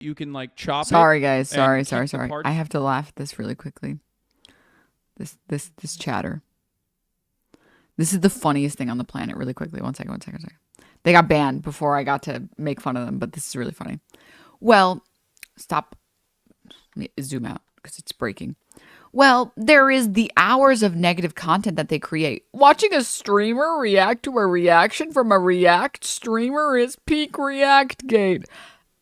you can like chop Sorry, it guys. and Sorry. keep the parts. I have to laugh at this really quickly. This chatter. This is the funniest thing on the planet. Really quickly. One second. They got banned before I got to make fun of them, but this is really funny. Well, stop. Let me zoom out because it's breaking. Well, there is the hours of negative content that they create. Watching a streamer react to a reaction from a React streamer is peak React gate.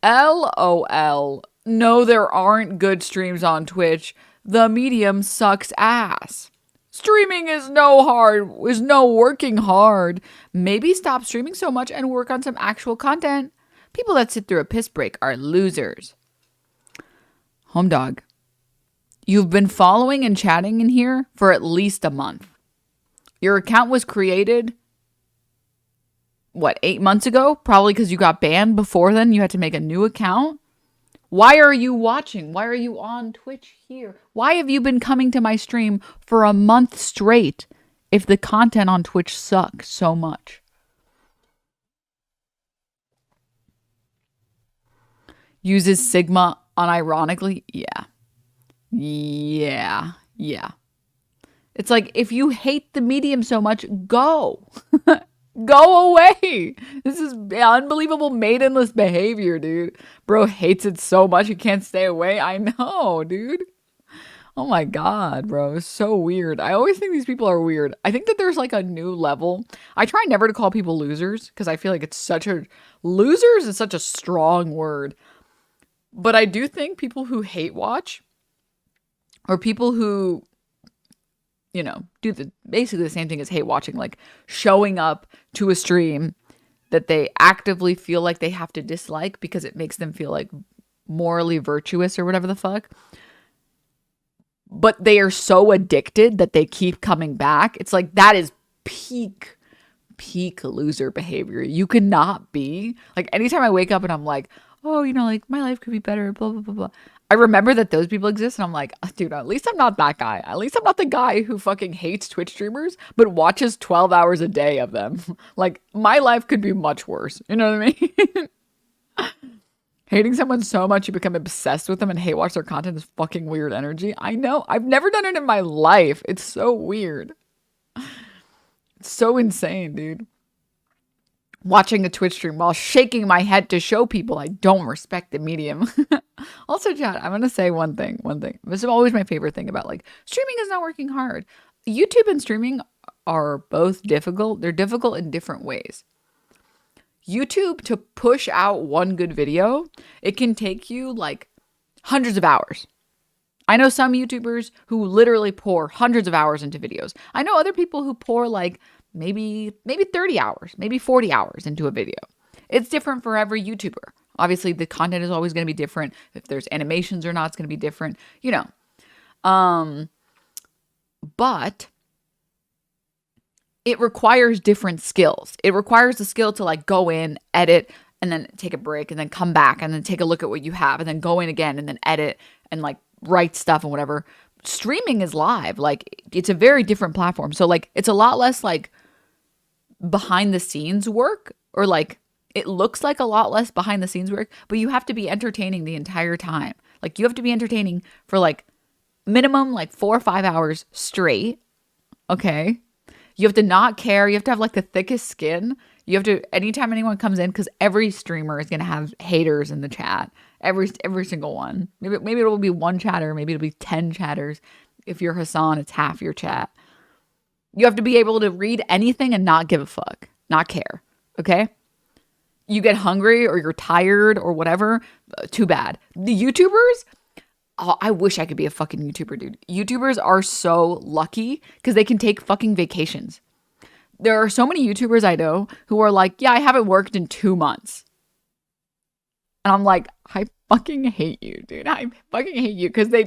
LOL. No, there aren't good streams on Twitch. The medium sucks ass. Streaming is no working hard. Maybe stop streaming so much and work on some actual content. People that sit through a piss break are losers. Home dog. You've been following and chatting in here for at least a month. Your account was created, 8 months ago? Probably because you got banned before then. You had to make a new account. Why are you watching? Why are you on Twitch here? Why have you been coming to my stream for a month straight if the content on Twitch sucks so much? Uses Sigma unironically? Yeah. It's like, if you hate the medium so much, go. Go away. This is unbelievable maidenless behavior, dude. Bro hates it so much he can't stay away. I know, dude. Oh my god, bro. It's so weird. I always think these people are weird. I think that there's like a new level. I try never to call people losers because I feel like losers is such a strong word. But I do think people who hate watch or people who, do basically the same thing as hate watching, like showing up to a stream that they actively feel like they have to dislike because it makes them feel like morally virtuous or whatever the fuck. But they are so addicted that they keep coming back. It's like, that is peak loser behavior. You cannot be like, anytime I wake up and I'm like, oh, like my life could be better, blah, blah, blah, blah. I remember that those people exist and I'm like, dude, at least I'm not that guy. At least I'm not the guy who fucking hates Twitch streamers, but watches 12 hours a day of them. Like, my life could be much worse. You know what I mean? Hating someone so much you become obsessed with them and hate watch their content is fucking weird energy. I know. I've never done it in my life. It's so weird. It's so insane, dude. Watching a Twitch stream while shaking my head to show people I don't respect the medium. Also, chat, I'm going to say one thing. This is always my favorite thing about, like, streaming is not working hard. YouTube and streaming are both difficult. They're difficult in different ways. YouTube, to push out one good video, it can take you like hundreds of hours. I know some YouTubers who literally pour hundreds of hours into videos. I know other people who pour like maybe 30 hours, maybe 40 hours into a video. It's different for every YouTuber. Obviously, the content is always going to be different. If there's animations or not, it's going to be different, But it requires different skills. It requires the skill to like go in, edit, and then take a break, and then come back, and then take a look at what you have, and then go in again, and then edit, and like write stuff and whatever. Streaming is live. Like, it's a very different platform. So like, it's a lot less like behind the scenes work, or like it looks like a lot less behind the scenes work, but you have to be entertaining the entire time. Like, you have to be entertaining for like minimum like 4 or 5 hours straight. Okay. You have to not care. You have to have like the thickest skin. You have to, anytime anyone comes in, because every streamer is going to have haters in the chat. Every single one. Maybe it'll be one chatter. Maybe it'll be 10 chatters. If you're Hassan, it's half your chat. You have to be able to read anything and not give a fuck. Not care. Okay? You get hungry or you're tired or whatever. Too bad. The YouTubers, oh, I wish I could be a fucking YouTuber, dude. YouTubers are so lucky because they can take fucking vacations. There are so many YouTubers I know who are like, yeah, I haven't worked in 2 months. And I'm like, I fucking hate you, dude. I fucking hate you. Because they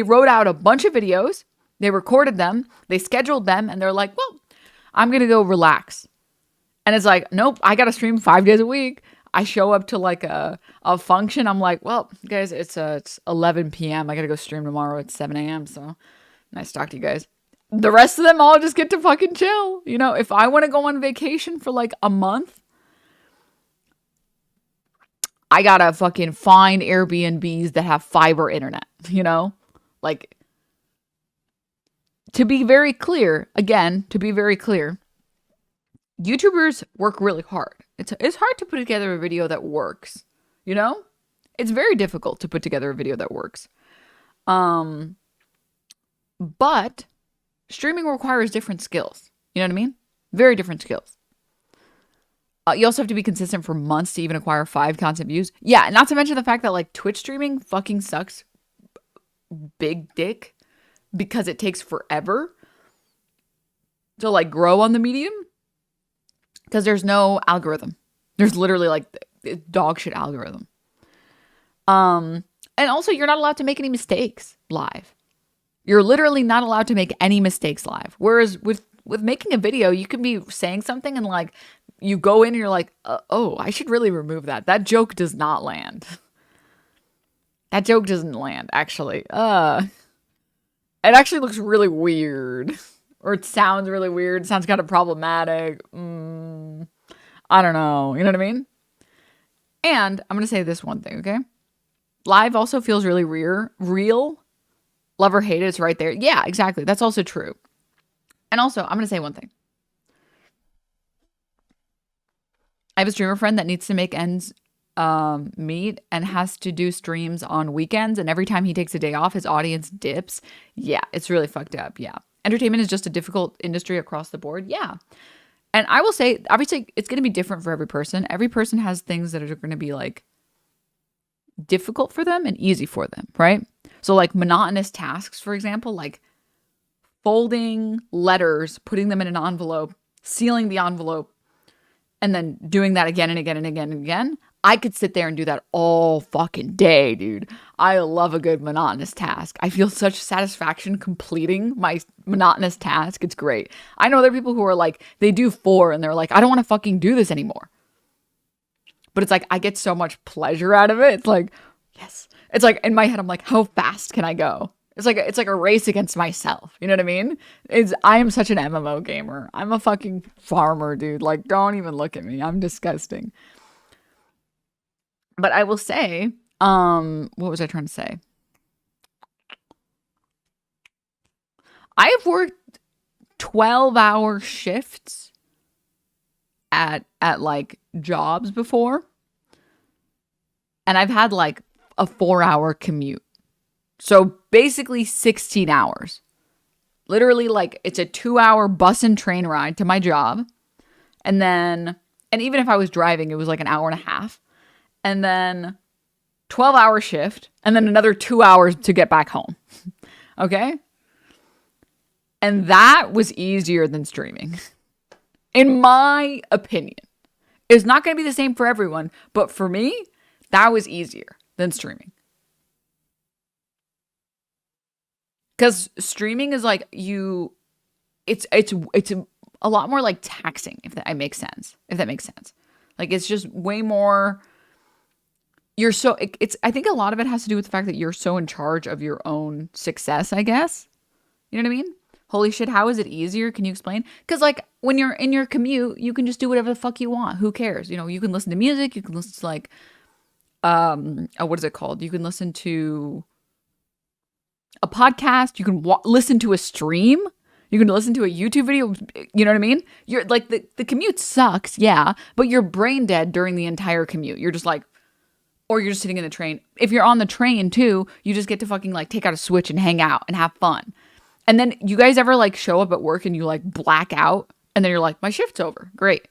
wrote out a bunch of videos. They recorded them. They scheduled them. And they're like, well, I'm going to go relax. And it's like, nope, I got to stream 5 days a week. I show up to like a function. I'm like, well, guys, it's 11 p.m. I got to go stream tomorrow at 7 a.m. So nice to talk to you guys. The rest of them all just get to fucking chill. If I want to go on vacation for like a month, I gotta fucking find Airbnbs that have fiber internet, you know? Like, to be very clear, again, to be very clear, YouTubers work really hard. It's hard to put together a video that works, you know? It's very difficult to put together a video that works. But streaming requires different skills. You know what I mean? Very different skills. You also have to be consistent for months to even acquire 5 constant views. Yeah, not to mention the fact that like Twitch streaming fucking sucks big dick because it takes forever to like grow on the medium because there's no algorithm. There's literally like dog shit algorithm. And also you're not allowed to make any mistakes live. You're literally not allowed to make any mistakes live. Whereas with making a video, you can be saying something and like you go in and you're like, oh, I should really remove that. That joke does not land. That joke doesn't land, actually. It actually looks really weird. Or it sounds really weird. It sounds kind of problematic. I don't know. You know what I mean? And I'm going to say this one thing, okay? Live also feels really real. Love or hate it, it's right there. Yeah, exactly. That's also true. And also, I'm going to say one thing. I have a streamer friend that needs to make ends meet and has to do streams on weekends. And every time he takes a day off, his audience dips. Yeah, it's really fucked up. Yeah. Entertainment is just a difficult industry across the board. Yeah. And I will say, obviously, it's going to be different for every person. Every person has things that are going to be like difficult for them and easy for them, right? So like monotonous tasks, for example, like folding letters, putting them in an envelope, sealing the envelope, and then doing that again and again and again and again. I could sit there and do that all fucking day, dude. I love a good monotonous task. I feel such satisfaction completing my monotonous task. It's great. I know there are people who are like, they do 4 and they're like, I don't want to fucking do this anymore. But it's like, I get so much pleasure out of it. It's like, yes. It's like, in my head, I'm like, how fast can I go? It's like a race against myself. You know what I mean? I am such an MMO gamer. I'm a fucking farmer, dude. Like, don't even look at me. I'm disgusting. But I will say, what was I trying to say? I have worked 12-hour shifts at like jobs before. And I've had like a 4-hour commute. So basically 16 hours. Literally like it's a 2-hour bus and train ride to my job. And even if I was driving, it was like an hour and a half. And then 12-hour shift. And then another 2 hours to get back home. Okay? And that was easier than streaming. In my opinion. It's not going to be the same for everyone. But for me, that was easier than streaming. Because streaming is like it's a lot more like taxing, if that makes sense. Like it's just way more, I think a lot of it has to do with the fact that you're so in charge of your own success, I guess. You know what I mean? Holy shit, how is it easier? Can you explain? Because like when you're in your commute, you can just do whatever the fuck you want. Who cares? You know, you can listen to music, you can listen to like, what is it called? You can listen to a podcast, you can listen to a stream, you can listen to a YouTube video, you know what I mean? You're like, the commute sucks, yeah, but you're brain dead during the entire commute. You're just like, or you're just sitting in the train. If you're on the train too, you just get to fucking like take out a Switch and hang out and have fun. And then you guys ever like show up at work and you like black out and then you're like, my shift's over. Great.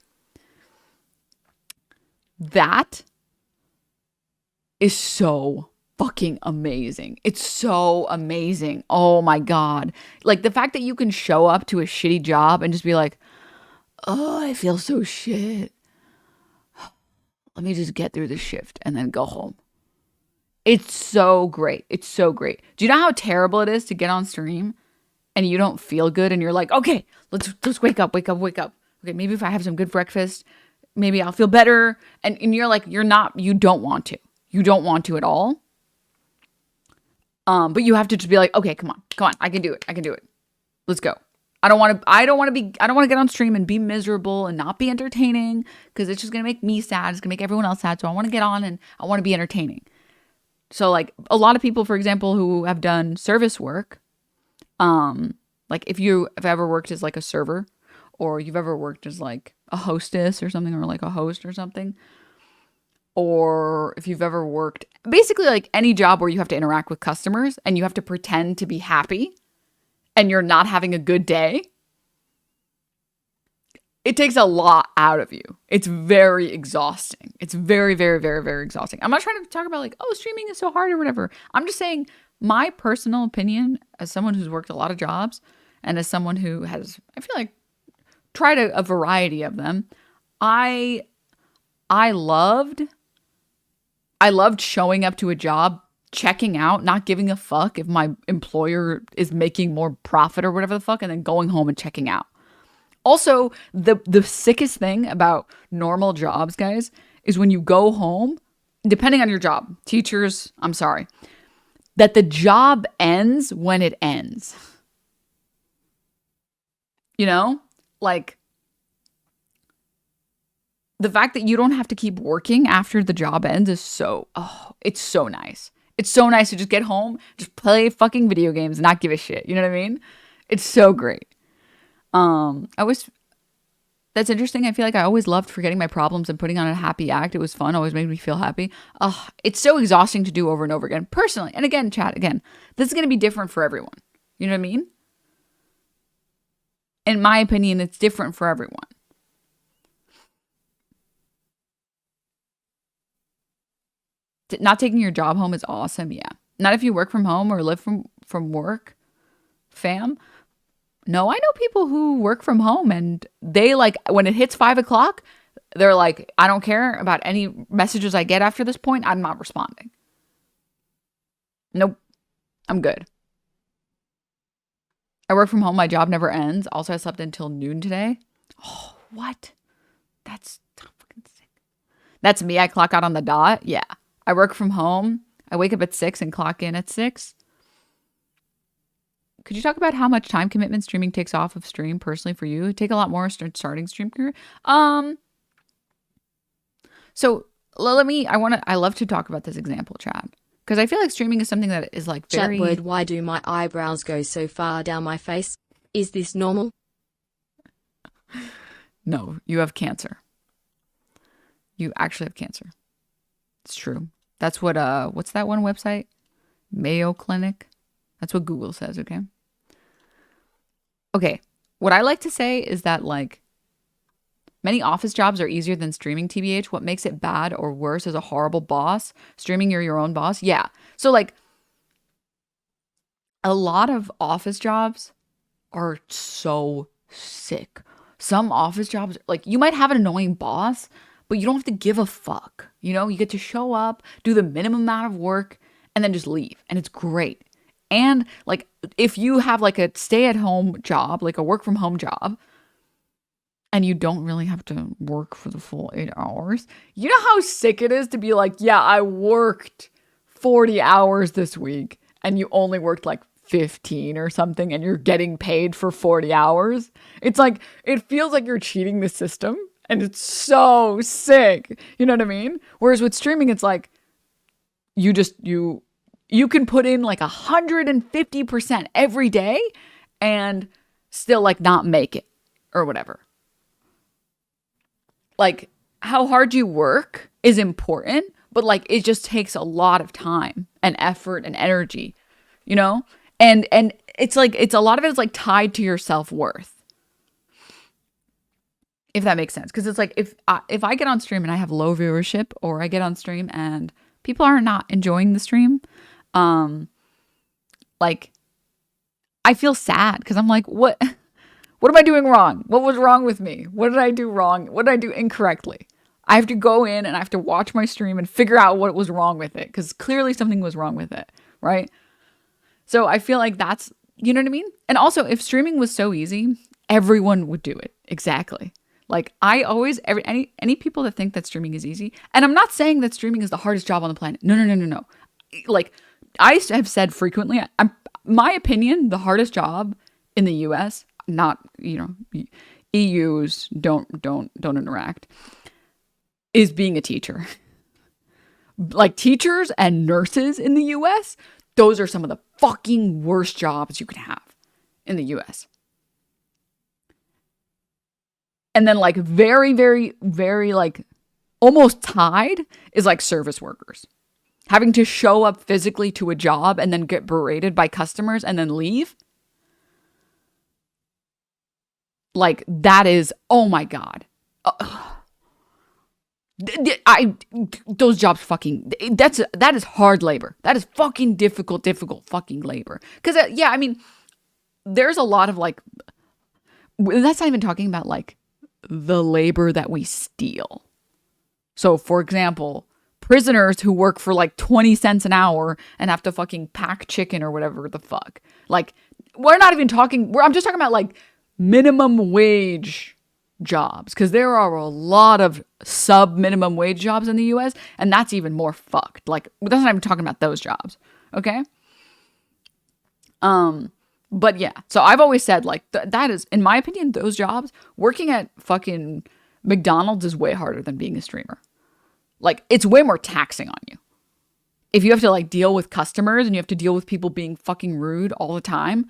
That is so fucking amazing. It's so amazing. Oh my God. Like the fact that you can show up to a shitty job and just be like, oh, I feel so shit. Let me just get through the shift and then go home. It's so great. It's so great. Do you know how terrible it is to get on stream and you don't feel good and you're like, okay, let's wake up. Okay, maybe if I have some good breakfast, maybe I'll feel better. And you're like, you don't want to. You don't want to at all. But you have to just be like, okay, come on. I can do it. Let's go. I don't want to get on stream and be miserable and not be entertaining because it's just going to make me sad. It's going to make everyone else sad. So I want to get on and I want to be entertaining. So like a lot of people, for example, who have done service work, like if you have ever worked as like a server or you've ever worked as like a hostess or something or like a host or something, or if you've ever worked basically like any job where you have to interact with customers and you have to pretend to be happy and you're not having a good day, it takes a lot out of you. It's very exhausting. It's very, very, very, very exhausting. I'm not trying to talk about like, oh, streaming is so hard or whatever. I'm just saying my personal opinion as someone who's worked a lot of jobs and as someone who has, I feel like, tried a variety of them. I loved showing up to a job, checking out, not giving a fuck if my employer is making more profit or whatever the fuck, and then going home and checking out. Also, the sickest thing about normal jobs, guys, is when you go home, depending on your job, teachers, I'm sorry, that the job ends when it ends. You know? Like, the fact that you don't have to keep working after the job ends is it's so nice. It's so nice to just get home, just play fucking video games and not give a shit. You know what I mean? It's so great. That's interesting. I feel like I always loved forgetting my problems and putting on a happy act. It was fun. Always made me feel happy. It's so exhausting to do over and over again. Personally, and again, chat, again, this is going to be different for everyone. You know what I mean? In my opinion, it's different for everyone. Not taking your job home is awesome. Yeah. Not if you work from home or live from work, fam. No, I know people who work from home and they like when it hits 5 o'clock, they're like, I don't care about any messages I get after this point. I'm not responding. Nope. I'm good. I work from home. My job never ends. Also, I slept until noon today. Oh, what? That's fucking sick. That's me. I clock out on the dot. Yeah. I work from home. I wake up at 6 and clock in at 6. Could you talk about how much time commitment streaming takes off of stream personally for you? Take a lot more starting stream career. So I love to talk about this example, Chad, because I feel like streaming is something that is like very. Chat word, why do my eyebrows go so far down my face? Is this normal? No, you have cancer. You actually have cancer. It's true. That's what what's that one website? Mayo Clinic. That's what Google says, okay? Okay, what I like to say is that, like, many office jobs are easier than streaming, TBH. What makes it bad or worse is a horrible boss. Streaming, you're your own boss. Yeah. So, like, a lot of office jobs are so sick. Some office jobs, like, you might have an annoying boss, but you don't have to give a fuck. You know, you get to show up, do the minimum amount of work, and then just leave. And it's great. And like, if you have like a stay-at-home job, like a work-from-home job, and you don't really have to work for the full 8 hours, you know how sick it is to be like, yeah, I worked 40 hours this week, and you only worked like 15 or something, and you're getting paid for 40 hours. It's like, it feels like you're cheating the system, and it's so sick. You know what I mean? Whereas with streaming, it's like, you can put in like 150% every day and still like not make it or whatever. Like how hard you work is important, but like it just takes a lot of time and effort and energy, you know? And it's like, it's a lot of it is like tied to your self-worth. If that makes sense. Because it's like, if I get on stream and I have low viewership, or I get on stream and people are not enjoying the stream, like I feel sad because I'm like, what am I doing wrong? What was wrong with me? What did I do wrong? What did I do incorrectly? I have to go in and I have to watch my stream and figure out what was wrong with it, because clearly something was wrong with it, right? So I feel like that's, you know what I mean? And also, if streaming was so easy, everyone would do it. Exactly. Like I always, any people that think that streaming is easy, and I'm not saying that streaming is the hardest job on the planet. No. Like I have said frequently, my opinion, the hardest job in the US, not, EUs don't interact, is being a teacher. Like teachers and nurses in the US, those are some of the fucking worst jobs you can have in the US. And then like very, very, very like almost tied is like service workers. Having to show up physically to a job and then get berated by customers and then leave. Like that is, oh my God. Those jobs fucking, that is hard labor. That is fucking difficult fucking labor. Because yeah, I mean, there's a lot of like, that's not even talking about like the labor that we steal. So for example, prisoners who work for like 20 cents an hour and have to fucking pack chicken or whatever the fuck. Like, I'm just talking about like minimum wage jobs, because there are a lot of sub minimum wage jobs in the US, and that's even more fucked. Like, that's not even talking about those jobs. Okay. But yeah, so I've always said like that is, in my opinion, those jobs, working at fucking McDonald's is way harder than being a streamer. Like, it's way more taxing on you. If you have to like deal with customers and you have to deal with people being fucking rude all the time.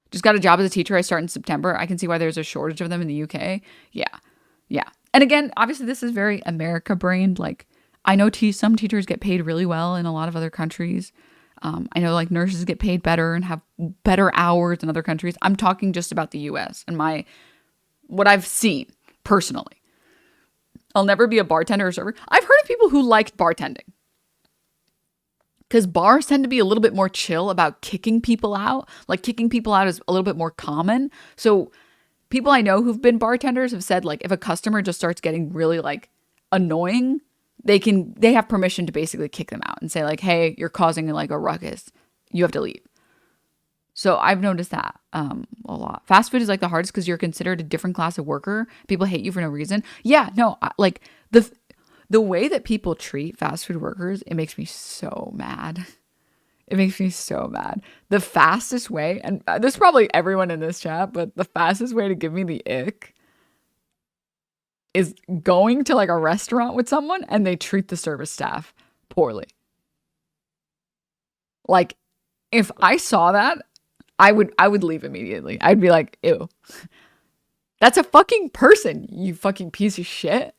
Just got a job as a teacher. I start in September. I can see why there's a shortage of them in the UK. Yeah. And again, obviously this is very America brained. Like, I know some teachers get paid really well in a lot of other countries. I know like nurses get paid better and have better hours in other countries. I'm talking just about the US and what I've seen personally. I'll never be a bartender or server. I've heard of people who liked bartending, because bars tend to be a little bit more chill about kicking people out. Like, kicking people out is a little bit more common. So people I know who've been bartenders have said like, if a customer just starts getting really like annoying, they have permission to basically kick them out and say like, hey, you're causing like a ruckus. You have to leave. So I've noticed that a lot. Fast food is like the hardest because you're considered a different class of worker. People hate you for no reason. Yeah, no, like the way that people treat fast food workers, it makes me so mad. It makes me so mad. The fastest way, and there's probably everyone in this chat, but the fastest way to give me the ick is going to like a restaurant with someone and they treat the service staff poorly. Like, if I saw that, I would leave immediately. I'd be like, ew. That's a fucking person, you fucking piece of shit.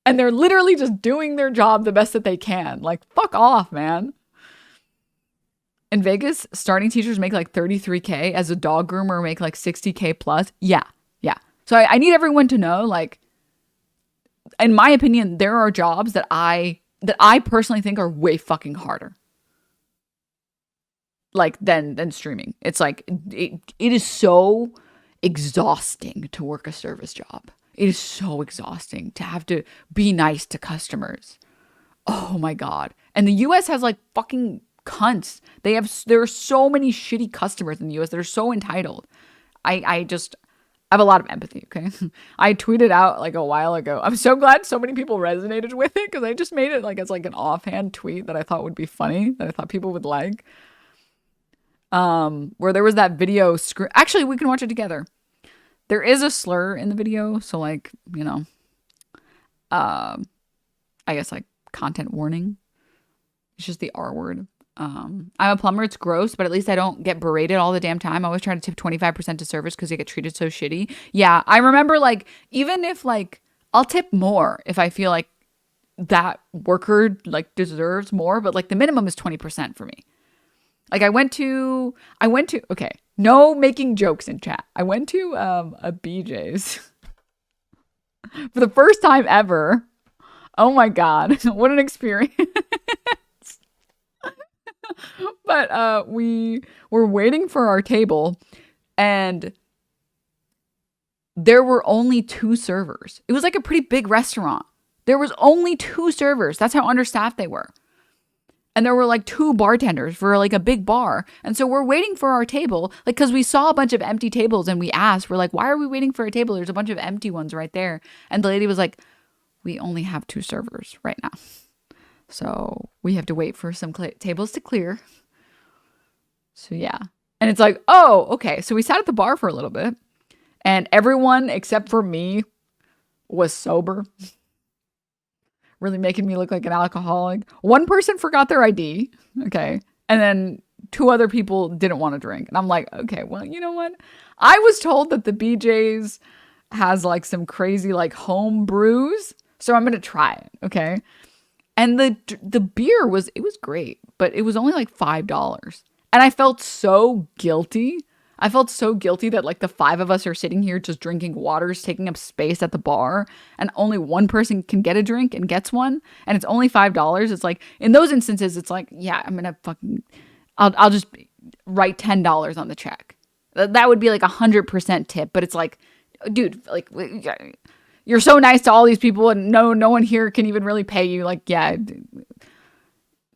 And they're literally just doing their job the best that they can. Like, fuck off, man. In Vegas, starting teachers make like $33K. As a dog groomer, make like $60K plus. Yeah. So I need everyone to know, like, in my opinion, there are jobs that I personally think are way fucking harder, like, than streaming. It's like, it is so exhausting to work a service job. It is so exhausting to have to be nice to customers. Oh my God. And the US has like fucking cunts. There are so many shitty customers in the US that are so entitled. I have a lot of empathy, okay? I tweeted out like a while ago. I'm so glad so many people resonated with it, because I just made it like as like an offhand tweet that I thought would be funny, that I thought people would like. Where there was that video actually, we can watch it together. There is a slur in the video, so like, I guess like content warning. It's just the R word. I'm a plumber. It's gross, but at least I don't get berated all the damn time. I always try to tip 25% to servers because they get treated so shitty. Yeah, I remember like, even if like, I'll tip more if I feel like that worker like deserves more, but like the minimum is 20% for me. Like I went to, okay, no making jokes in chat. I went to a BJ's for the first time ever. Oh my God, what an experience. But we were waiting for our table and there were only 2 servers. It was like a pretty big restaurant. There was only 2 servers. That's how understaffed they were. And there were like 2 bartenders for like a big bar. And so we're waiting for our table, like, because we saw a bunch of empty tables and we asked, we're like, why are we waiting for a table? There's a bunch of empty ones right there. And the lady was like, we only have 2 servers right now. So we have to wait for some tables to clear. So yeah, And it's like, oh, okay. So we sat at the bar for a little bit, and everyone except for me was sober, really making me look like an alcoholic. One person forgot their ID, okay, and then two other people didn't want to drink. And I'm like, okay, well, you know what? I was told that the BJ's has like some crazy like home brews, so I'm gonna try it, okay? And the beer was great, but it was only like $5. And I felt so guilty. I felt so guilty that like the five of us are sitting here just drinking waters, taking up space at the bar, and only one person can get a drink and gets one, and it's only $5. It's like in those instances, it's like, yeah, I'm gonna fucking, I'll just write $10 on the check. That would be like 100% tip, but it's like, dude, like you're so nice to all these people, and no one here can even really pay you. Like, yeah,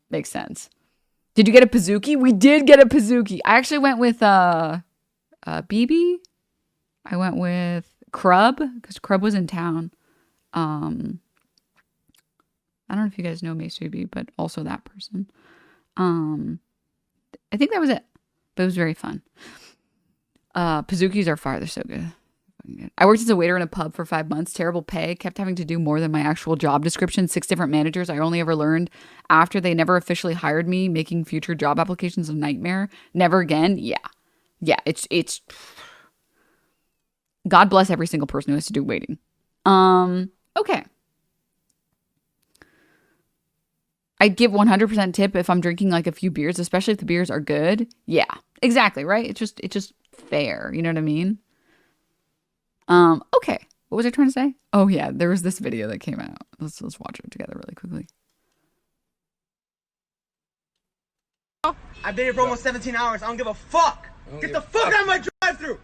makes sense. Did you get a Pizookie? We did get a Pizookie. I actually went with BB. I went with Crub because Crub was in town. I don't know if you guys know Mace BB, but also that person. I think that was it, but it was very fun. Pizookies are fire. They're so good. I worked as a waiter in a pub for 5 months. Terrible pay. Kept having to do more than my actual job description. 6 different managers. I only ever learned after they never officially hired me. Making future job applications a nightmare. Never again. Yeah. It's. God bless every single person who has to do waiting. Okay. I'd give 100% tip if I'm drinking like a few beers, especially if the beers are good. Yeah, exactly. Right. It's just fair. You know what I mean? Okay. What was I trying to say? Oh yeah, there was this video that came out. Let's watch it together really quickly. I've been here for almost 17 hours. I don't give a fuck. Get the fuck out of my drive-thru.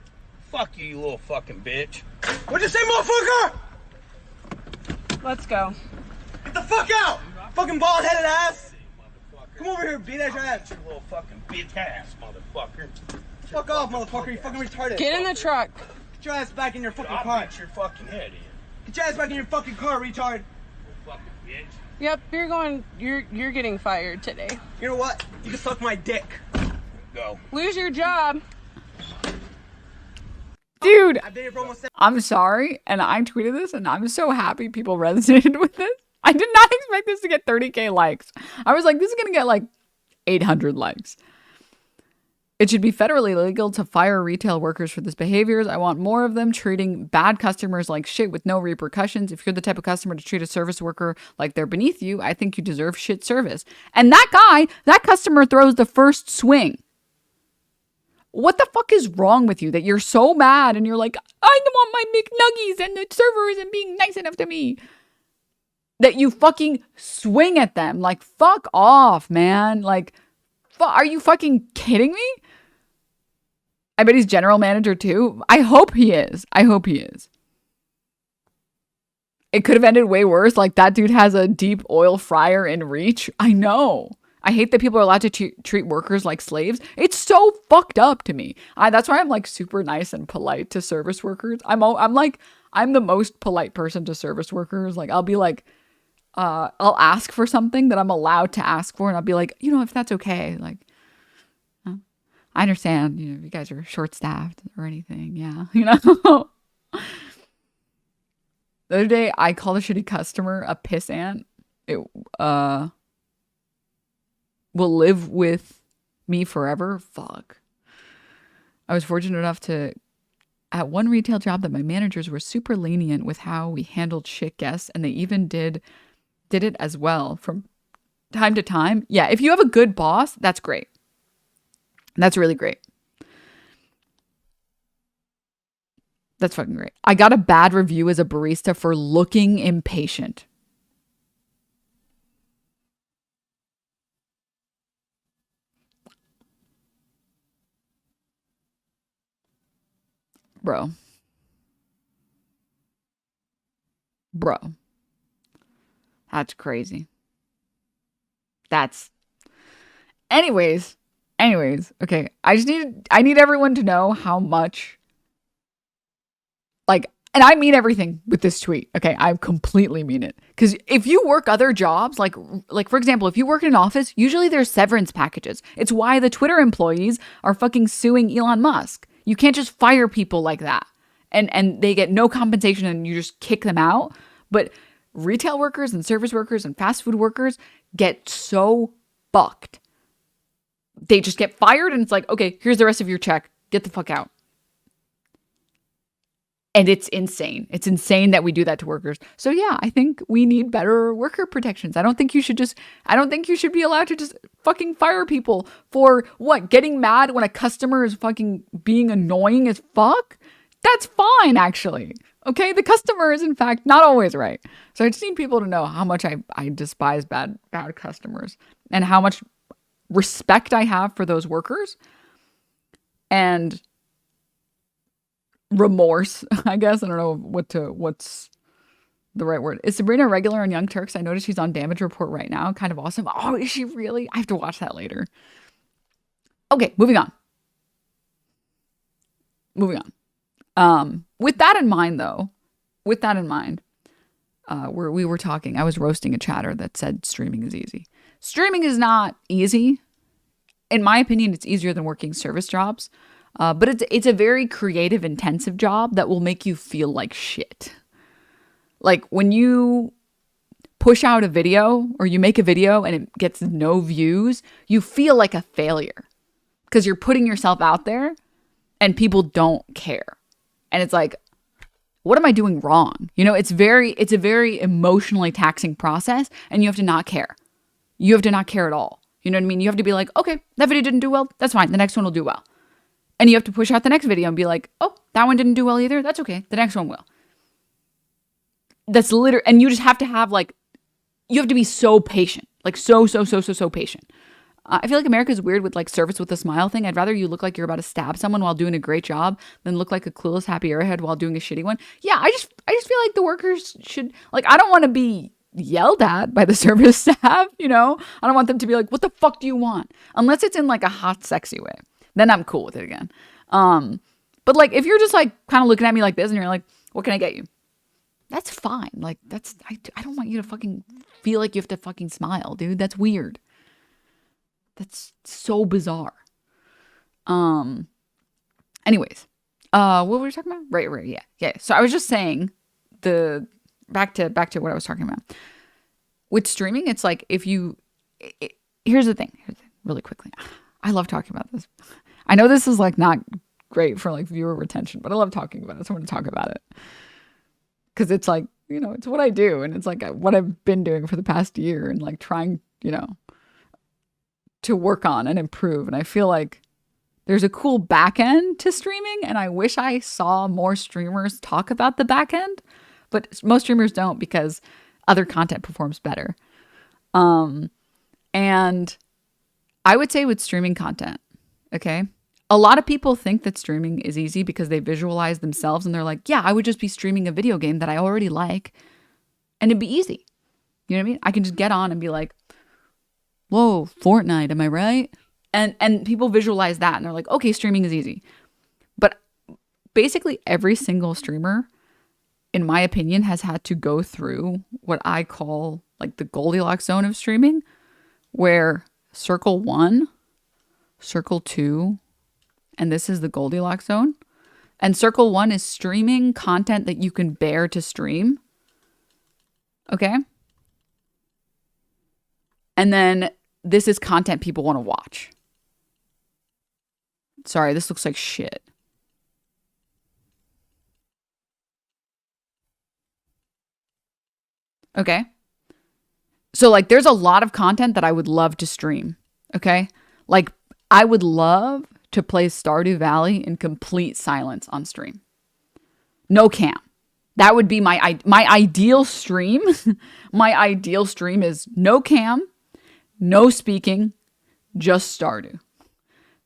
Fuck you, you little fucking bitch. What'd you say, motherfucker? Let's go. Get the fuck out. Fucking bald-headed ass. Come over here, beat that your ass. You little fucking bitch ass, motherfucker. Fuck off, motherfucker. You fucking retarded. Get in the truck. Get your ass back in your fucking I'll car. beat your fucking head in. Get your ass back in your fucking car, retard. Fucking bitch. Yep, you're getting fired today. You know what? You can suck my dick. Go. Lose your job. Dude, I've been here for almost I'm sorry, and I tweeted this, and I'm so happy people resonated with this. I did not expect this to get 30K likes. I was like, this is gonna get like 800 likes. It should be federally illegal to fire retail workers for this behaviors. I want more of them treating bad customers like shit with no repercussions. If you're the type of customer to treat a service worker like they're beneath you, I think you deserve shit service. And that customer throws the first swing. What the fuck is wrong with you that you're so mad and you're like, I want my McNuggies and the server isn't being nice enough to me? That you fucking swing at them. Like, fuck off, man. Like, are you fucking kidding me? I bet he's general manager too. I hope he is. It could have ended way worse. Like, that dude has a deep oil fryer in reach. I know. I hate that people are allowed to treat workers like slaves. It's so fucked up to me. That's why I'm like super nice and polite to service workers. I'm the most polite person to service workers. Like, I'll be like, I'll ask for something that I'm allowed to ask for, and I'll be like, you know, if that's okay, like, I understand, you know, if you guys are short-staffed or anything, yeah, you know. The other day, I called a shitty customer a pissant. It will live with me forever. Fuck. I was fortunate enough to, at one retail job, that my managers were super lenient with how we handled shit guests, and they even did it as well from time to time. Yeah, if you have a good boss, that's great. That's really great. That's fucking great. I got a bad review as a barista for looking impatient. Bro. That's crazy. Anyways, okay. I need everyone to know how much, like, and I mean everything with this tweet. Okay, I completely mean it. Because if you work other jobs, like for example, if you work in an office, usually there's severance packages. It's why the Twitter employees are fucking suing Elon Musk. You can't just fire people like that, and they get no compensation, and you just kick them out. But retail workers and service workers and fast food workers get so fucked. They just get fired, and it's like, okay, here's the rest of your check. Get the fuck out. And it's insane. It's insane that we do that to workers. So yeah, I think we need better worker protections. I don't think you should be allowed to just fucking fire people for what? Getting mad when a customer is fucking being annoying as fuck? That's fine, actually. Okay, the customer is in fact not always right. So I just need people to know how much I despise bad customers and how much respect I have for those workers and remorse, I guess. I don't know what's the right word. Is Sabrina regular on Young Turks? I noticed she's on Damage Report right now. Kind of awesome. Oh, is she really? I have to watch that later. Okay, moving on. With that in mind, though, where we were talking, I was roasting a chatter that said streaming is easy. Streaming is not easy. In my opinion, it's easier than working service jobs. But it's a very creative, intensive job that will make you feel like shit. Like when you push out a video or you make a video and it gets no views, you feel like a failure because you're putting yourself out there and people don't care. And it's like, what am I doing wrong? You know, it's a very emotionally taxing process, and you have to not care. You have to not care at all. You know what I mean? You have to be like, okay, that video didn't do well. That's fine. The next one will do well. And you have to push out the next video and be like, oh, that one didn't do well either. That's okay. The next one will. That's literally, and you just have to have you have to be so patient. Like so patient. I feel like America's weird with like service with a smile thing. I'd rather you look like you're about to stab someone while doing a great job than look like a clueless happy airhead while doing a shitty one. Yeah, I just feel like the workers should, like, I don't want to be yelled at by the service staff, you know? I don't want them to be like, what the fuck do you want? Unless it's in like a hot, sexy way. Then I'm cool with it again. But like, if you're just like kind of looking at me like this and you're like, what can I get you? That's fine. Like, I don't want you to fucking feel like you have to fucking smile, dude. That's weird. That's so bizarre. Anyways, what were we talking about? Right. Yeah. So I was just saying back to what I was talking about. With streaming, it's like here's the thing, really quickly. I love talking about this. I know this is like not great for like viewer retention, but I love talking about it. So I want to talk about it. Cause it's like, you know, it's what I do. And it's like what I've been doing for the past year and like trying, you know, to work on and improve. And I feel like there's a cool back end to streaming. And I wish I saw more streamers talk about the back end, but most streamers don't because other content performs better. And I would say with streaming content, okay, a lot of people think that streaming is easy because they visualize themselves and they're like, yeah, I would just be streaming a video game that I already like and it'd be easy. You know what I mean? I can just get on and be like, whoa, Fortnite, am I right? And people visualize that and they're like, okay, streaming is easy. But basically every single streamer, in my opinion, has had to go through what I call like the Goldilocks zone of streaming, where circle 1, circle 2, and this is the Goldilocks zone. And circle 1 is streaming content that you can bear to stream. Okay? And then this is content people want to watch. Sorry, this looks like shit. Okay? So like there's a lot of content that I would love to stream. Okay? Like I would love to play Stardew Valley in complete silence on stream. No cam. That would be my ideal stream. My ideal stream is no cam, no speaking, just Stardew.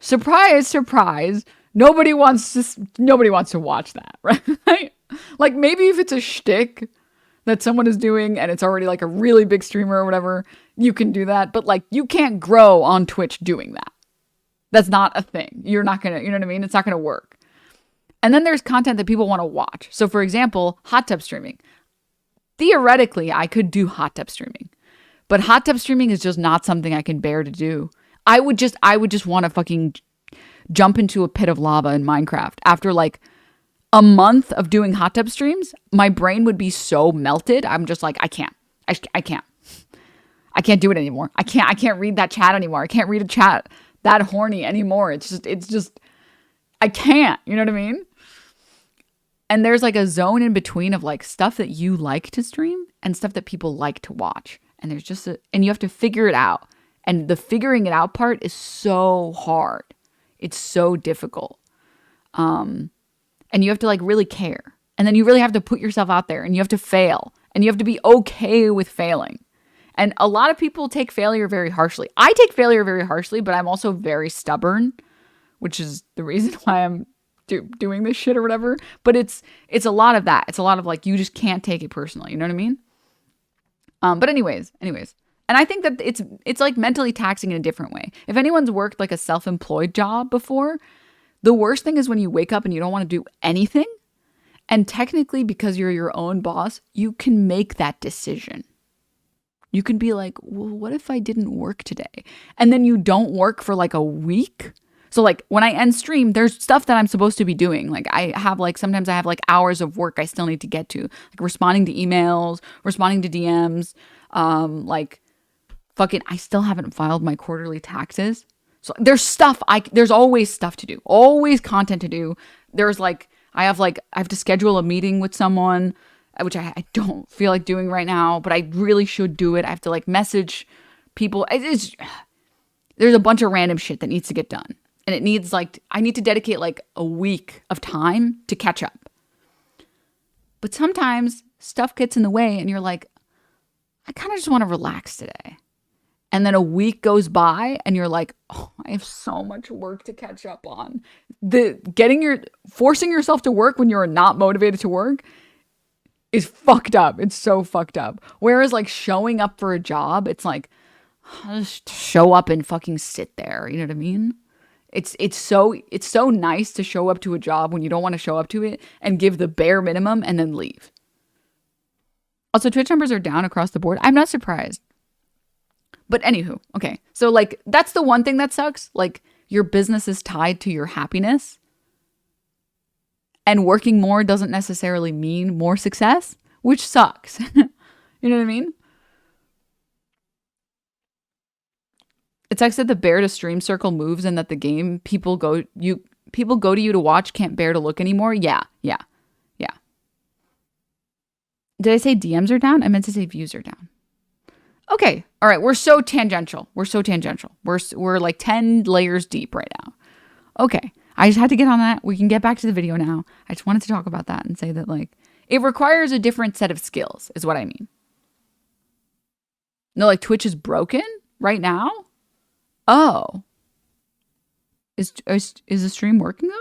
Surprise, surprise. Nobody wants to watch that, right? Like maybe if it's a shtick that someone is doing and it's already like a really big streamer or whatever, you can do that. But like you can't grow on Twitch doing that. That's not a thing. You're not going to, you know what I mean? It's not going to work. And then there's content that people want to watch. So for example, hot tub streaming. Theoretically, I could do hot tub streaming. But hot tub streaming is just not something I can bear to do. I would just want to fucking jump into a pit of lava in Minecraft. After like a month of doing hot tub streams, my brain would be so melted. I'm just like, I can't. I can't. I can't do it anymore. I can't read that chat anymore. I can't read a chat that horny anymore. It's just I can't. You know what I mean? And there's like a zone in between of like stuff that you like to stream and stuff that people like to watch. And there's just and you have to figure it out. And the figuring it out part is so hard. It's so difficult. And you have to like really care. And then you really have to put yourself out there and you have to fail. And you have to be okay with failing. And a lot of people take failure very harshly. I take failure very harshly, but I'm also very stubborn, which is the reason why I'm doing this shit or whatever. But it's a lot of that. It's a lot of like, you just can't take it personally. You know what I mean? But anyways. And I think that it's like mentally taxing in a different way. If anyone's worked like a self-employed job before, the worst thing is when you wake up and you don't want to do anything. And technically, because you're your own boss, you can make that decision. You can be like, well, what if I didn't work today? And then you don't work for like a week. So like when I end stream, there's stuff that I'm supposed to be doing. Like sometimes I have like hours of work I still need to get to. Like responding to emails, responding to DMs, I still haven't filed my quarterly taxes. So there's always stuff to do, always content to do. There's like, I have to schedule a meeting with someone, which I don't feel like doing right now, but I really should do it. I have to like message people. There's a bunch of random shit that needs to get done. And it needs I need to dedicate like a week of time to catch up. But sometimes stuff gets in the way and you're like, I kind of just want to relax today. And then a week goes by and you're like, oh, I have so much work to catch up on. Forcing yourself to work when you're not motivated to work is fucked up. It's so fucked up. Whereas like showing up for a job, it's like, I'll just show up and fucking sit there. You know what I mean? It's so nice to show up to a job when you don't want to show up to it and give the bare minimum and then leave. Also, Twitch numbers are down across the board. I'm not surprised. But anywho, okay. So like, that's the one thing that sucks. Like your business is tied to your happiness. And working more doesn't necessarily mean more success, which sucks. You know what I mean? It sucks that the bear to stream circle moves and that the game people go to you to watch can't bear to look anymore. Yeah. Did I say DMs are down? I meant to say views are down. Okay. All right. We're so tangential. We're like 10 layers deep right now. Okay. I just had to get on that. We can get back to the video now. I just wanted to talk about that and say that like it requires a different set of skills is what I mean. No, like Twitch is broken right now. Oh. Is the stream working though?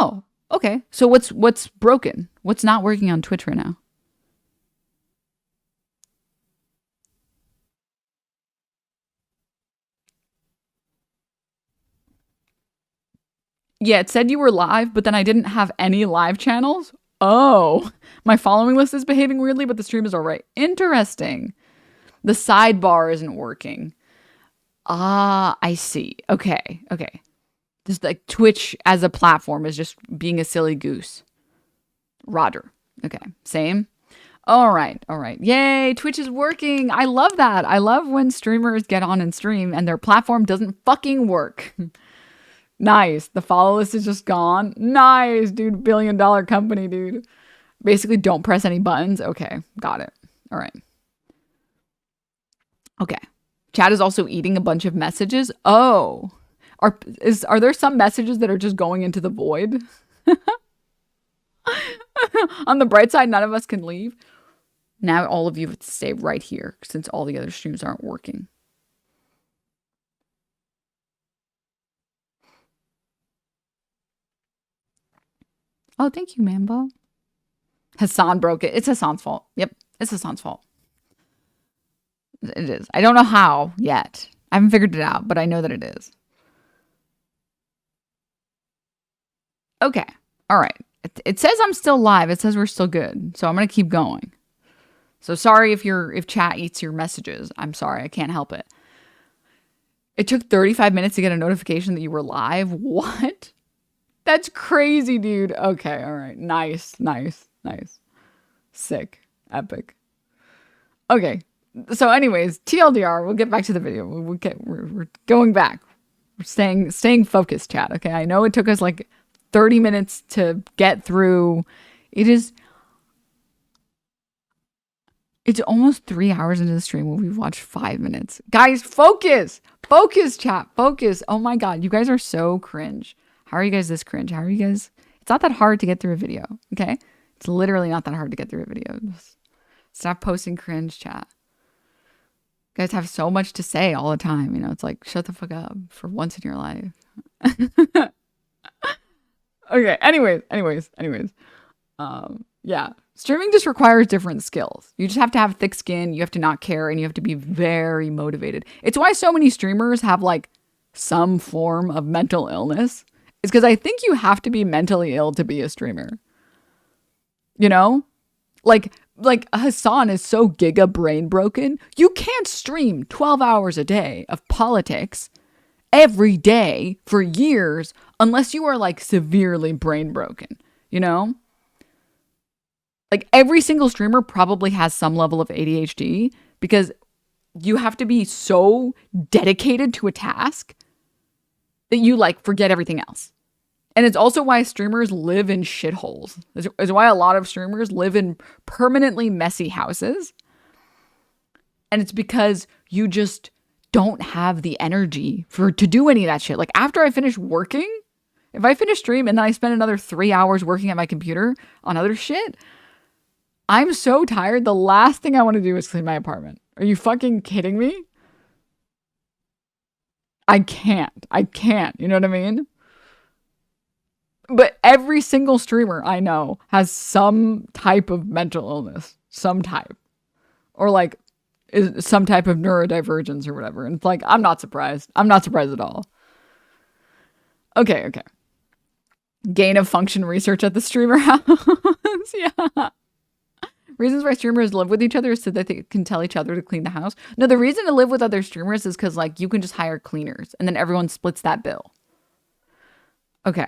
Oh, okay. So what's broken? What's not working on Twitch right now? Yeah, it said you were live, but then I didn't have any live channels. Oh, my following list is behaving weirdly, but the stream is all right. Interesting. The sidebar isn't working. Ah, I see. Okay. Just like Twitch as a platform is just being a silly goose. Roger. Okay, same. All right. Yay, Twitch is working. I love that. I love when streamers get on and stream and their platform doesn't fucking work. Nice. The follow list is just gone. Nice, dude. $1 billion company, dude. Basically, don't press any buttons. Okay, got it. All right. Okay. Chat is also eating a bunch of messages. Oh. Are there some messages that are just going into the void? On the bright side, none of us can leave. Now all of you have to stay right here since all the other streams aren't working. Oh, thank you, Mambo. Hassan broke it. It's Hassan's fault. Yep, it's Hassan's fault. It is. I don't know how yet. I haven't figured it out, but I know that it is. Okay. All right. It says I'm still live. It says we're still good. So I'm going to keep going. So sorry if chat eats your messages. I'm sorry. I can't help it. It took 35 minutes to get a notification that you were live. What? That's crazy, dude. Okay. All right. Nice. Sick. Epic. Okay. So anyways, TLDR, we'll get back to the video. We're going back. We're staying focused, chat. Okay. I know it took us like 30 minutes to get through. It's almost 3 hours into the stream when we've watched 5 minutes. Guys, focus! Focus, chat. Focus. Oh my God. You guys are so cringe. How are you guys this cringe? How are you guys? It's not that hard to get through a video. Okay. It's literally not that hard to get through a video. Just stop posting cringe, chat. You guys have so much to say all the time. You know, it's like, shut the fuck up for once in your life. Okay. Anyways. Yeah. Streaming just requires different skills. You just have to have thick skin. You have to not care, and you have to be very motivated. It's why so many streamers have like some form of mental illness. It's because I think you have to be mentally ill to be a streamer. You know, like Hassan is so giga brain broken. You can't stream 12 hours a day of politics every day for years unless you are like severely brain broken, you know? Like every single streamer probably has some level of ADHD because you have to be so dedicated to a task that you like forget everything else. And it's also why streamers live in shitholes. It's why a lot of streamers live in permanently messy houses. And it's because you just don't have the energy to do any of that shit. Like after I finish working, if I finish stream and then I spend another 3 hours working at my computer on other shit, I'm so tired. The last thing I want to do is clean my apartment. Are you fucking kidding me? I can't. You know what I mean? But every single streamer I know has some type of mental illness. Some type. Or like some type of neurodivergence or whatever. And it's like, I'm not surprised. I'm not surprised at all. Okay. Gain of function research at the streamer house. Yeah. Reasons why streamers live with each other is so that they can tell each other to clean the house. No, the reason to live with other streamers is because like you can just hire cleaners and then everyone splits that bill. Okay.